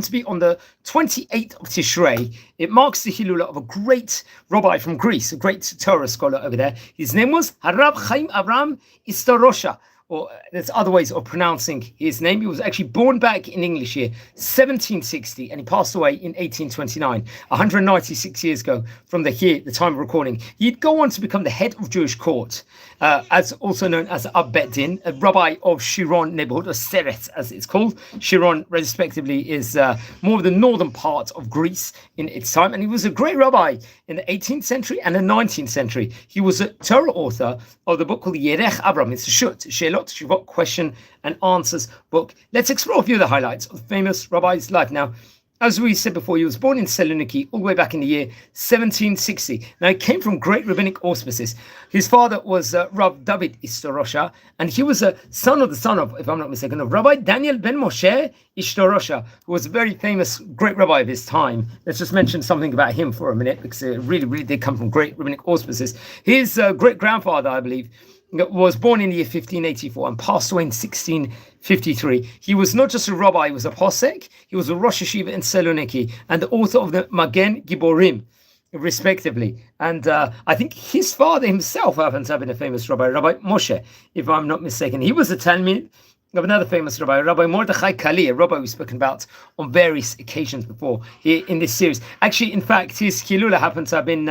to be on the 28th of Tishrei. It marks the Hilula of a great rabbi from Greece, a great Torah scholar over there. His name was Rabbi Chaim Avraham Ishtrosha, or there's other ways of pronouncing his name. He was actually born back in English here, 1760, and he passed away in 1829, 196 years ago from the time of recording. He'd go on to become the head of Jewish court, as also known as Ab Bet Din, a rabbi of Shiron neighborhood, or Seret as it's called. Shiron, respectively, is more of the northern part of Greece in its time, and he was a great rabbi in the 18th century and the 19th century. He was a Torah author of the book called Yerech Abraham. It's a Shut, Shuvot, question and answers book. Let's explore a few of the highlights of the famous rabbi's life. Now, as we said before, he was born in Saloniki all the way back in the year 1760. Now, he came from great rabbinic auspices. His father was Rav David Ishtorosha, and he was a son of, if I'm not mistaken, of Rabbi Daniel ben Moshe Ishtorosha, who was a very famous great rabbi of his time. Let's just mention something about him for a minute, because it really, really did come from great rabbinic auspices. His great-grandfather, I believe, was born in the year 1584 and passed away in 1653. He was not just a rabbi, he was a posek, he was a Rosh Yeshiva in Saloniki, and the author of the Magen Giborim, respectively. And I think his father himself happens to have been a famous rabbi, Rabbi Moshe, if I'm not mistaken. He was a Talmud of another famous rabbi, Rabbi Mordechai Kali, a rabbi we've spoken about on various occasions before here in this series. Actually, in fact, his Hilula happened to have been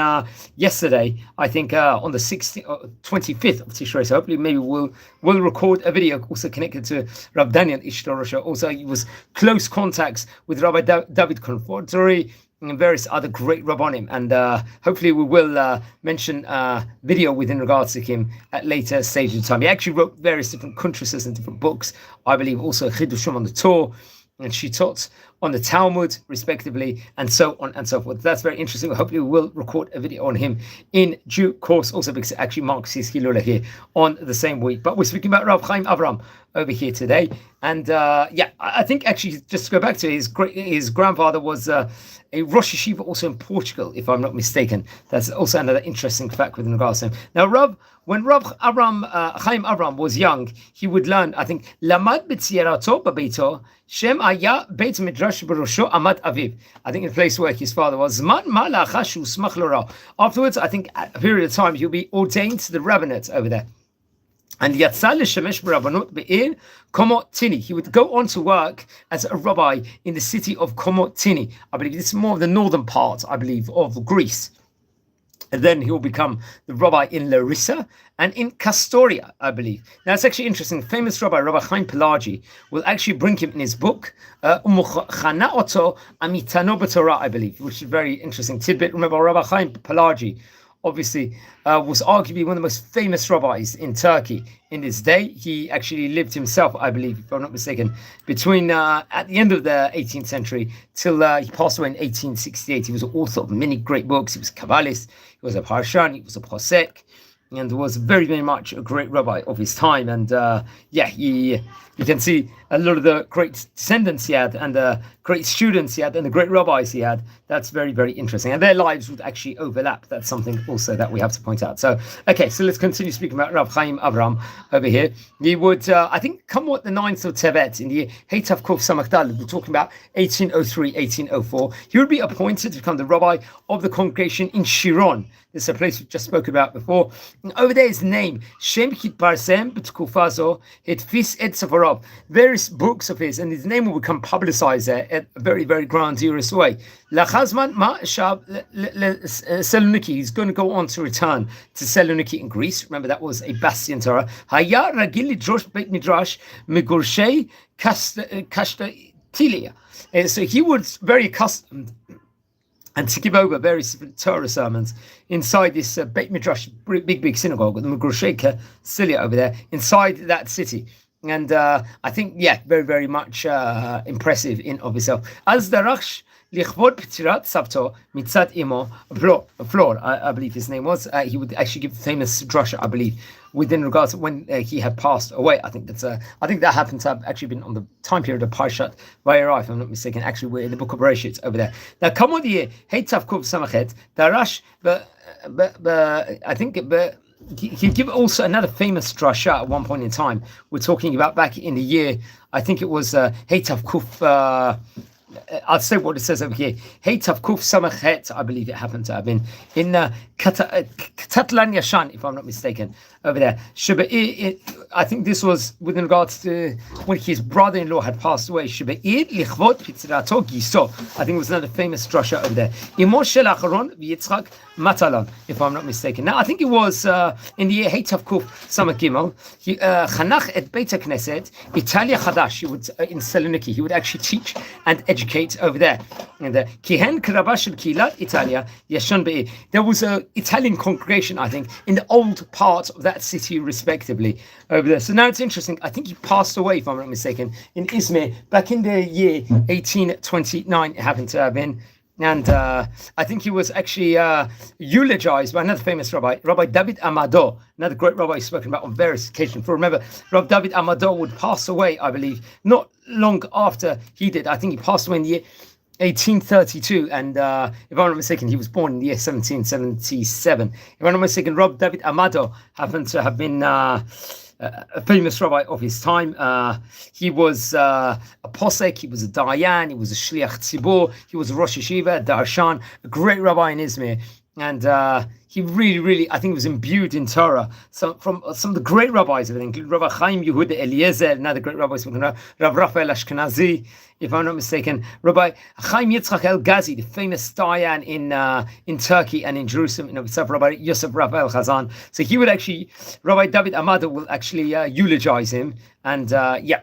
yesterday, I think, on the 25th of Tishrei. So hopefully maybe we'll record a video also connected to Rav Daniel Ishtrosha. Also, he was close contacts with Rabbi David Konfortori and various other great rabbonim, and hopefully we will mention video within regards to him at later stages of time. He actually wrote various different kuntruses and different books, I believe also Chidushim on the Torah and Shitot on the Talmud, respectively, and so on and so forth. That's very interesting. Hopefully we will record a video on him in due course, also because it actually marks his Hilula here on the same week. But we're speaking about Rabbi Chaim Avraham over here today. And I think actually, just to go back to his grandfather was a Rosh Yeshiva also in Portugal, if I'm not mistaken. That's also another interesting fact with regards to him. Now, when Chaim Avraham was young, he would learn, I think, Lamad b'tziyarato b'beito, Shem aya beit midrash b'rosho amad aviv. I think in the place where his father was. Zman ma la'achashu smach lora. Afterwards, I think at a period of time, he'll be ordained to the rabbinate over there. And Yatzal Shemesh B'Rabbanut Be'ir Komotini. He would go on to work as a rabbi in the city of Komotini. I believe this is more of the northern part, I believe, of Greece. And then he will become the rabbi in Larissa and in Castoria, I believe. Now, it's actually interesting. Famous Rabbi Chaim Pelagi, will actually bring him in his book, Umuchana Oto Amitano B'Torah, I believe, which is a very interesting tidbit. Remember, Rabbi Chaim Pelagi, obviously, was arguably one of the most famous rabbis in Turkey in his day. He actually lived himself, I believe, if I'm not mistaken, between at the end of the 18th century till he passed away in 1868. He was the author of many great books. He was a Kabbalist, he was a Parshan, he was a Posek, and was very, very much a great rabbi of his time. And you can see a lot of the great descendants he had and the great students he had and the great rabbis he had. That's very, very interesting. And their lives would actually overlap. That's something also that we have to point out. So, okay, so let's continue speaking about Rabbi Chaim Avraham over here. He would, I think, come what the 9th of Tevet in the year Heitav Kuf Samach Daled. We're talking about 1803, 1804. He would be appointed to become the rabbi of the congregation in Shiron. This is a place we just spoke about before. And over there, his name, Shem Kitparsem B'Tkufazo Hetfis Et Sefarov. Various books of his, and his name will become publicized there at a very, very grandiose way. Lachazman Ma Shab Saloniki. He's going to go on to return to Saloniki in Greece. Remember, that was a bastion Torah. Haya Ragili Drosh Beit Midrash Megurshei Kashtilia. So he was very accustomed and to give over various different Torah sermons inside this Beit Midrash, big synagogue, the Megurshei Kashtilia over there, inside that city. And I think, very, very much impressive in of itself. As Darash Lichvod Ptirat Sabto Mitzat Imo Flor, I believe his name was. He would actually give famous drasha, I believe, within regards to when he had passed away. I think that happened to have actually been on the time period of Parshat Vayera, if I'm not mistaken. Actually, we're in the book of Bereshit over there. Now, come on the year Heitav Kuv Samachet Darash, but I think. He'd give also another famous drasha at one point in time. We're talking about back in the year, I think it was Heitav Kuf I'll say what it says over here. Hey Tavkuf Samachet, I believe it happened to have been in Katatlan Yashan, if I'm not mistaken, over there. I think this was with regards to when his brother-in-law had passed away. Sheba'ir lichvot pitzrato giso. I think it was another famous drasha over there. Imo shel Acharon v'Yitzchak Matalan, if I'm not mistaken. Now I think it was in the year Hey Tavkuf Samach Gimel. Chanach et Beit HaKnesset Italia Chadash. He would in Saloniki. He would actually teach and educate over there. And Kihen Karabash shel Kilat Italia Yashan Be'ir. There was an Italian congregation, I think, in the old part of that city, respectively, over there. So now it's interesting. I think he passed away, if I'm not mistaken, in Izmir back in the year 1829. It happened to have been. And I think he was actually eulogized by another famous rabbi, Rabbi David Amado, another great rabbi spoken about on various occasions. For remember, Rabbi David Amado would pass away, I believe, not long after he did. I think he passed away in the year 1832, and if I'm not mistaken, he was born in the year 1777. If I'm not mistaken, Rabbi David Amado happened to have been a famous rabbi of his time. He was a posek, he was a dayan, he was a shliach tzibur, he was a rosh yeshiva, a darshan, a great rabbi in Izmir. And he really, I think, was imbued in Torah. So from some of the great rabbis, including Rabbi Chaim Eliezer, another great rabbi, Rav Raphael Ashkenazi, if I'm not mistaken, Rabbi Chaim Yitzchak El Ghazi, the famous dayan in Turkey and in Jerusalem, Rabbi Yosef Raphael Chazan. So he would actually, Rabbi David Amado will actually eulogize him. And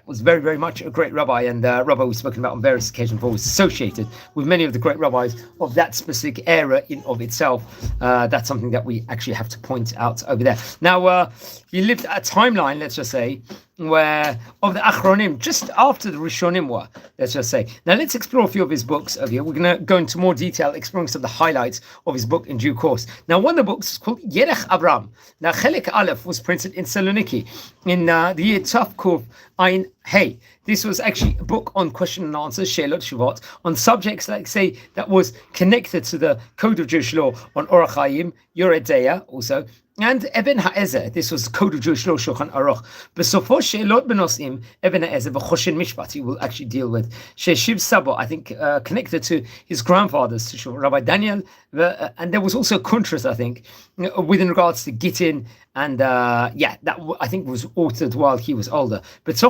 was very, very much a great rabbi, and rabbi we've spoken about on various occasions before, was associated with many of the great rabbis of that specific era in of itself. That's something that we actually have to point out over there. Now, he lived a timeline, let's just say, where of the Achronim, just after the Rishonim were, let's just say. Now, let's explore a few of his books over here. We're going to go into more detail, exploring some of the highlights of his book in due course. Now, one of the books is called Yerech Avraham. Now, Chelik Aleph was printed in Saloniki in the year Tavkuf Ein Hey. This was actually a book on question and answers, Sheilot Shuvot, on subjects like, say, that was connected to the code of Jewish law on Orach Chaim, Yored Deya also, and Eben Ha'ezer. This was the code of Jewish law, Shulchan Aruch. Besofo Sheilot Benosim, Eben Ha'ezer, V'choshen Mishpat, he will actually deal with. Sheshiv Sabo, I think, connected to his grandfathers, to Rabbi Daniel, and there was also Kuntras, I think, with regards to Gittin, and that I think was authored while he was older. But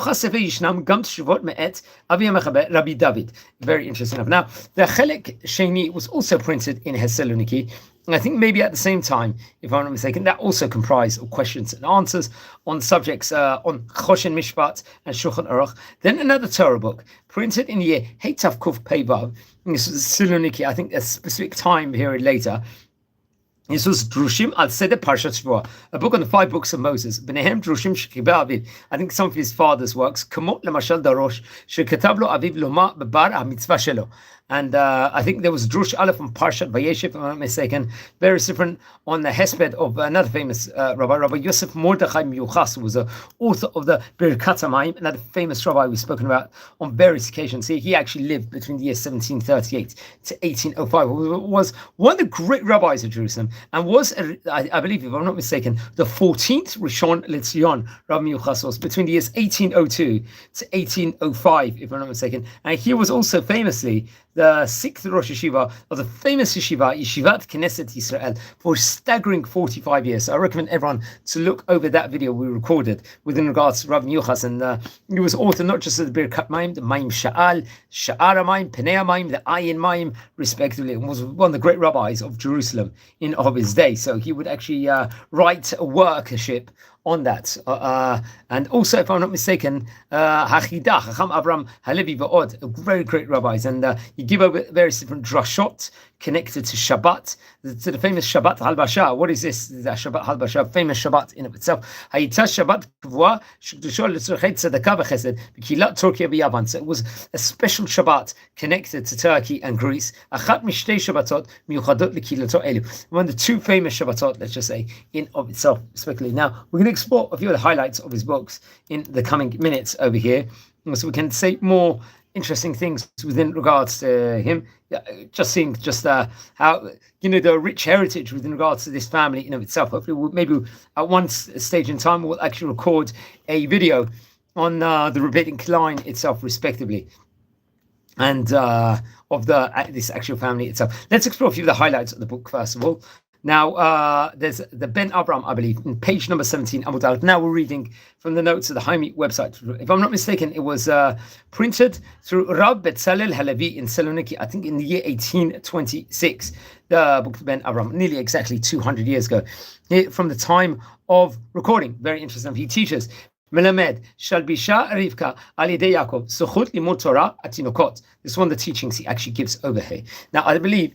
Rabbi David, very interesting enough. Now, the Chelek Sheni was also printed in Thessaloniki, and I think maybe at the same time, if I'm not mistaken, that also comprised of questions and answers on subjects on Choshen Mishpat and Shulchan Aruch. Then another Torah book printed in the year Heitav Kuf Peivav. This was Thessaloniki, I think a specific time period later. This was Drushim al Seder Parshat Shvuah, a book on the 5 books of Moses. B'nehem Drushim shekibah Aviv. I think some of his father's works. Kamot lemashal darosh shekatab lo Aviv loma bebar hamitzvah shelo. And I think there was Drush Aleph from Parshat Vayeshev, if I'm not mistaken, very different on the hesped of another famous Rabbi Yosef Mordechai Miuchas, who was the author of the Birkat HaMayim, another famous rabbi we've spoken about on various occasions. He actually lived between the years 1738 to 1805. Was one of the great rabbis of Jerusalem, and was, I believe, if I'm not mistaken, the 14th Rishon LeZion, Rabbi Miuchas was, between the years 1802 to 1805, if I'm not mistaken. And he was also famously the 6th Rosh Yeshiva of the famous yeshiva, Yeshivat Knesset Yisrael, for a staggering 45 years. So I recommend everyone to look over that video we recorded with regards to Rabbi Yuchas. And he was author not just of the Birkat Mayim, the Mayim Sha'al, Sha'ar Mayim, Penei Mayim, the Ayin Mayim, respectively, and was one of the great rabbis of Jerusalem of his day. So he would actually write a workership on that, and also, if I'm not mistaken, Hachidah, Chacham Avraham Halevi Va'od, very great rabbis, and he give over various different drashot connected to Shabbat, to the famous Shabbat Halbasha. What is this? The Shabbat Halbasha, famous Shabbat in of itself. Hayita Shabbat Kvua Shekdushah L'Tzorchei Tzedakah V'Chesed B'Kilat Turkey B'Yavan. So it was a special Shabbat connected to Turkey and Greece. Achat Mishtei Shabbatot Miuchadot L'Kilato Elu. One of the 2 famous Shabbatot, let's just say, in of itself, respectively. Now we're going to explore a few of the highlights of his books in the coming minutes over here, so we can say more interesting things within regards to him. Just seeing how the rich heritage within regards to this family in of itself. Hopefully, maybe at one stage in time we'll actually record a video on the rabbinic line itself, respectively. and of this actual family itself. Let's explore a few of the highlights of the book first of all. Now, there's the Ben Avraham, I believe, in page number 17, Amud Aleph. Now we're reading from the notes of the Chaim website. If I'm not mistaken, it was printed through Rabbi Betzalel Halevi in Saloniki, I think in the year 1826. The book of Ben Avraham, nearly exactly 200 years ago, from the time of recording. Very interesting. He teaches, Melamed, Shalbisha Rivka, Ali de Yaakov, Suchut Limud Torah Atinokot. This is one of the teachings he actually gives over here. Now, I believe,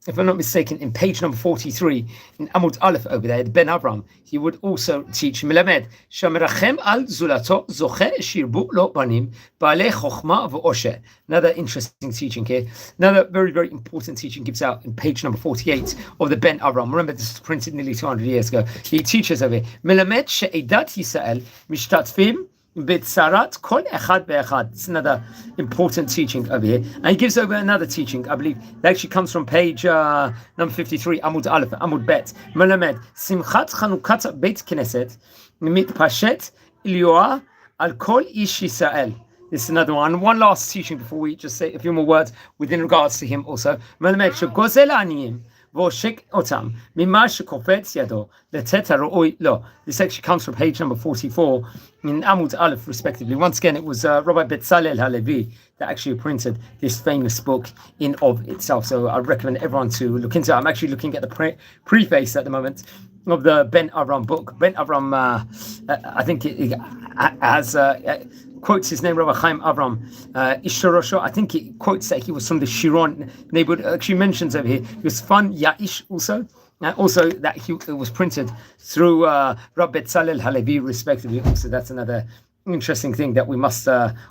if I'm not mistaken, in page number 43, in Amud Aleph over there, Ben Avraham, he would also teach Melamed, Shamerachem al Zulato, Zoche Shirbu lo Banim, Bale Chochma v'Osher. Another interesting teaching here. Another very, very important teaching gives out in page number 48 of the Ben Avraham. Remember, this was printed nearly 200 years ago. He teaches over here, Melamed She'edat Yisrael, Mishtatfim, Bitzarat Kol Echad Be'echad. It's another important teaching over here. And he gives over another teaching, I believe, that actually comes from page number 53, Amud Aleph, Amud Bet. Melamed, Simchat Chanukat Beit Knesset, Mitpashet Ilyoah Al Kol Ish Yisrael. This is another one. One last teaching before we just say a few more words within regards to him also. Melamed, Shegozel Aniyim. This actually comes from page number 44 in Amud Aleph, respectively. Once again, it was Rabbi Betzalel Halevi that actually printed this famous book in of itself. So I recommend everyone to look into it. I'm actually looking at the preface at the moment of the Ben Avraham book. Ben Avraham, I think it has... quotes his name, Rabbi Chaim Avraham Ishtrosha. I think it quotes that he was from the Shiron neighborhood. Actually mentions over here he was Fan Ya'ish also. Also that it was printed through Rabbi Betzalel Halevi, respectively. Also, that's another interesting thing that we must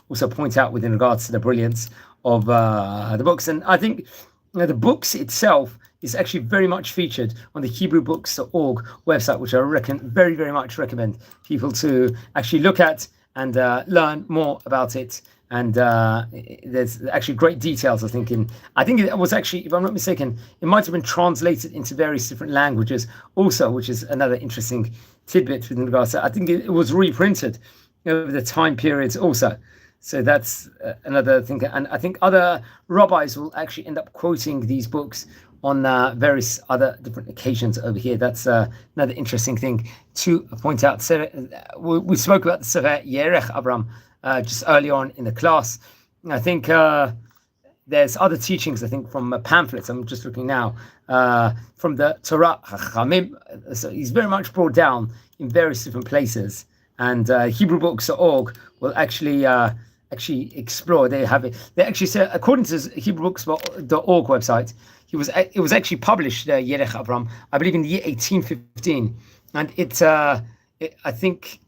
also point out within regards to the brilliance of the books. And I think the books itself is actually very much featured on the HebrewBooks.org website, which I very, very much recommend people to actually look at and learn more about it. And there's actually great details, I think it was actually, if I'm not mistaken, it might have been translated into various different languages also, which is another interesting tidbit with regards to, I think it was reprinted over the time periods also. So that's another thing. And I think other rabbis will actually end up quoting these books on various other different occasions over here. That's another interesting thing to point out. So, we spoke about the Sefer Yerech Abraham just early on in the class. I think there's other teachings, I think, from pamphlets. I'm just looking now, from the Torah Chachamim. So he's very much brought down in various different places. And HebrewBooks.org will actually explore. They have it. They actually say, according to HebrewBooks.org website, it was actually published, Yerech Avraham, I believe in the year 1815, and it I think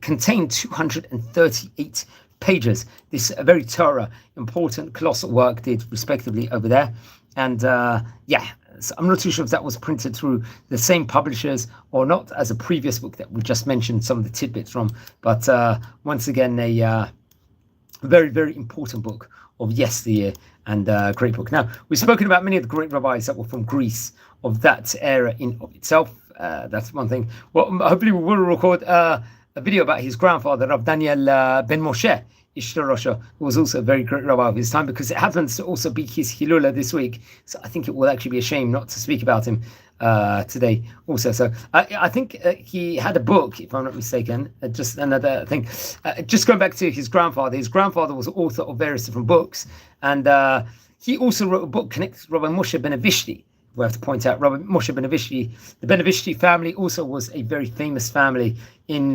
contained 238 pages. This very Torah, important, colossal work did respectively over there. And so I'm not too sure if that was printed through the same publishers or not, as a previous book that we just mentioned some of the tidbits from. But once again, a very, very important book of yesteryear, and great book. Now, we've spoken about many of the great rabbis that were from Greece of that era in of itself. That's one thing. Well, hopefully we will record a video about his grandfather, Rav Daniel ben Moshe Ishtrosha, who was also a very great rabbi of his time, because it happens to also be his Hilula this week. So I think it will actually be a shame not to speak about him today also. So I think he had a book, if I'm not mistaken. Just another thing, just going back to his grandfather was author of various different books, and he also wrote a book connected to Rabbi Moshe ben Avishti. We have to point out Rabbi Moshe ben Avishti. The ben Avishti family also was a very famous family in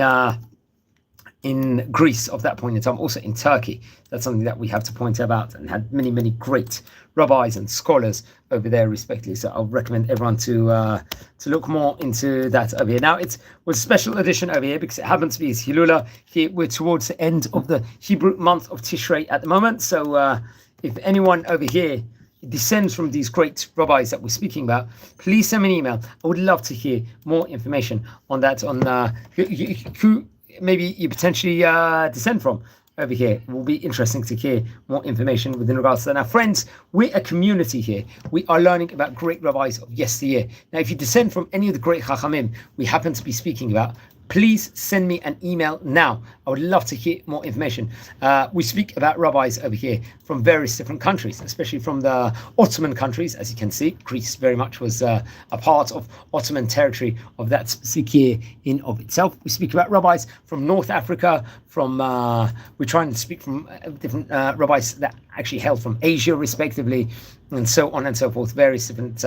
Greece of that point in time, also in Turkey. That's something that we have to point about, and had many, many great rabbis and scholars over there respectively. So I'll recommend everyone to look more into that over here. Now, it was a special edition over here because it happens to be his Hilula. Here we're towards the end of the Hebrew month of Tishrei at the moment. So if anyone over here descends from these great rabbis that we're speaking about, please send me an email. I would love to hear more information on that, on who maybe you potentially descend from over here. It will be interesting to hear more information within regards to that. Now, friends, we're a community here. We are learning about great rabbis of yesteryear. Now, if you descend from any of the great Chachamim we happen to be speaking about, please send me an email now. I would love to hear more information. We speak about rabbis over here from various different countries, especially from the Ottoman countries. As you can see, Greece very much was a part of Ottoman territory of that specific year in of itself. We speak about rabbis from North Africa, we're trying to speak from different rabbis that actually hail from Asia, respectively, and so on and so forth, various different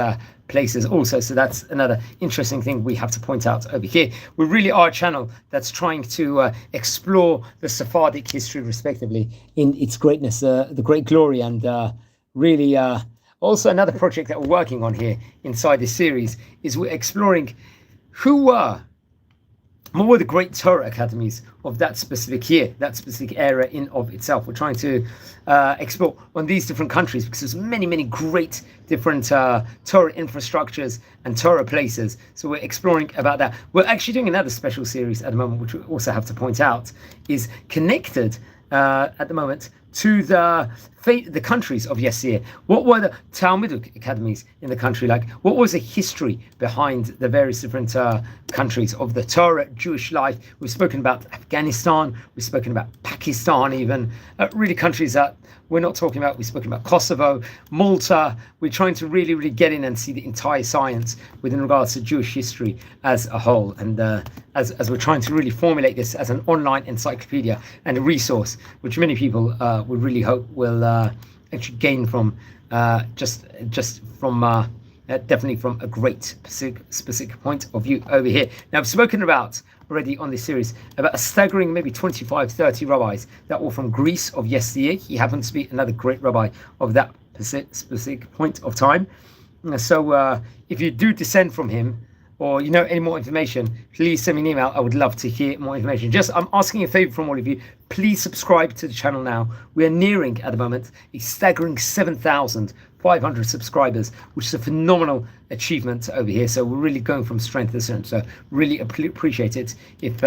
places also. So that's another interesting thing we have to point out over here. We really are a channel that's trying to explore the Sephardic history, respectively, in its greatness, the great glory, and really also another project that we're working on here inside this series is we're exploring what were the great Torah academies of that specific year, that specific era in of itself. We're trying to explore on these different countries because there's many, many great different Torah infrastructures and Torah places. So we're exploring about that. We're actually doing another special series at the moment, which we also have to point out, is connected at the moment to the countries of yesteryear. What were the Talmudic academies in the country like? What was the history behind the various different countries of the Torah, Jewish life? We've spoken about Afghanistan, we've spoken about Pakistan even, really countries that we're not talking about. We've spoken about Kosovo, Malta. We're trying to really, really get in and see the entire science within regards to Jewish history as a whole. And as we're trying to really formulate this as an online encyclopedia and a resource, which many people we really hope will actually gain from definitely from a great specific point of view over here. Now, I've spoken about already on this series about a staggering maybe 25, 30 rabbis that were from Greece of yesteryear. He happens to be another great rabbi of that specific point of time. So if you do descend from him, or you know any more information, please send me an email. I would love to hear more information. I'm asking a favor from all of you. Please subscribe to the channel now. We are nearing at the moment a staggering 7,500 subscribers, which is a phenomenal achievement over here. So we're really going from strength to strength. So really appreciate it if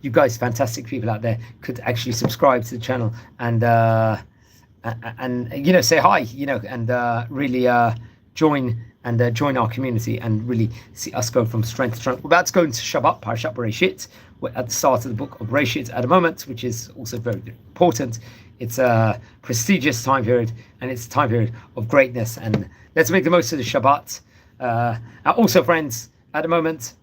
you guys, fantastic people out there, could actually subscribe to the channel and you know, say hi, you know, and really join our community and really see us go from strength to strength. We're about to go into Shabbat, Parashat Bereshit. We're at the start of the book of Bereshit at the moment, which is also very important. It's a prestigious time period, and it's a time period of greatness. And let's make the most of the Shabbat. Also, friends, at the moment,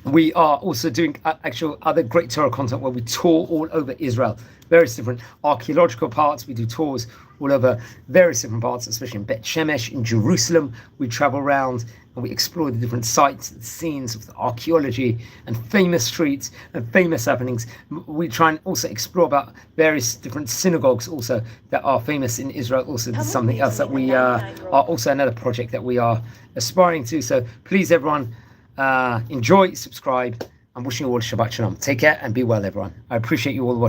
we are also doing actual other great Torah content where we tour all over Israel, various different archaeological parts. We do tours all over various different parts, especially in Bet Shemesh, in Jerusalem. We travel around and we explore the different sites, the scenes of the archaeology and famous streets and famous happenings. We try and also explore about various different synagogues also that are famous in Israel. Also, there's something else that we are also another project that we are aspiring to. So please, everyone, enjoy, subscribe. I'm wishing you all Shabbat Shalom. Take care and be well, everyone. I appreciate you all watching.